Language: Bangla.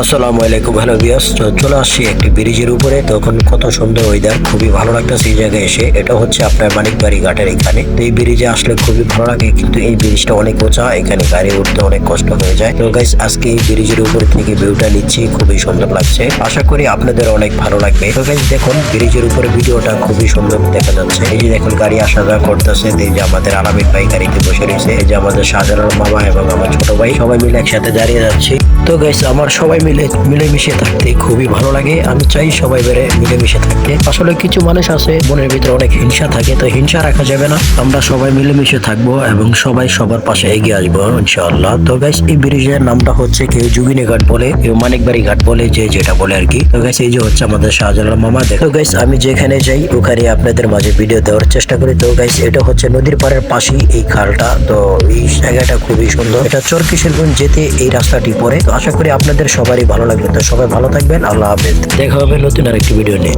আসসালামু আলাইকুম, হ্যালো ভিউয়ার্স। তো চলে আসছি একটি ব্রিজের উপরে। তখন কত সুন্দর ওয়েদার, খুবই ভালো লাগতেছে এই জায়গায় এসে। এটা হচ্ছে আপনার মানিকবাড়ি ঘাটের এখানে। তো এই ব্রিজে আসলে খুবই ভালো লাগে, কিন্তু এই ব্রিজটা অনেক উঁচা, এখানে গাড়ি উঠতে অনেক কষ্ট হয়ে যায়। তো গাইস, আজকে এই ব্রিজের উপরে থেকে ভিউটা নিচ্ছি, খুবই সুন্দর লাগছে। আশা করি আপনাদের অনেক ভালো লাগবে। তো গাইস দেখুন, ব্রিজের উপরে ভিডিওটা খুবই সুন্দর দেখা যাচ্ছে। এই যে দেখুন, গাড়ি আসা যাওয়া করতেছে। এই যে আমাদের আলামিন ভাই গাড়িতে বসে রয়েছে, এই যে আমাদের শাহজালাল মামা এবং আমার ছোট ভাই, সবাই মিলে একসাথে দাঁড়িয়ে যাচ্ছি। তো গাইস, আমার সবাই মিলেমিশে থাকতে খুবই ভালো লাগে। আমি চাই সবাই মিলেমিশে থাকতে। আসলে কিছু মানুষ আছে মনের ভিতরে অনেক হিংসা থাকে, তো হিংসা রাখা যাবে না। আমরা সবাই মিলেমিশে থাকবো এবং সবাই সবার পাশে এগিয়ে আসবো ইনশাআল্লাহ। তো গাইস, এই ব্রিজের নামটা হচ্ছে কেউ যুগিনী ঘাট বলে, কেউ মানিকবাড়ি ঘাট বলে, যে যেটা বলে আর কি। তো গাইস, এই যে হচ্ছে আমাদের শাহজালাল মামা। তো গাইস, আমি যেখানে যাই ওখানে আপনাদের মাঝে ভিডিও দেওয়ার চেষ্টা করি। তো গাইস, এটা হচ্ছে নদীর পাড়ের পাশেই এই খালটা। তো এই জায়গাটা খুবই সুন্দর। এটা চর কিশোরগঞ্জ যেতে এই রাস্তাটি পড়ে। তো আশা করি আপনাদের সবারই ভালো লাগবে। তো সবাই ভালো থাকবেন, আল্লাহ হাফেজ। দেখা হবে নতুন আরেকটি ভিডিও নিয়ে।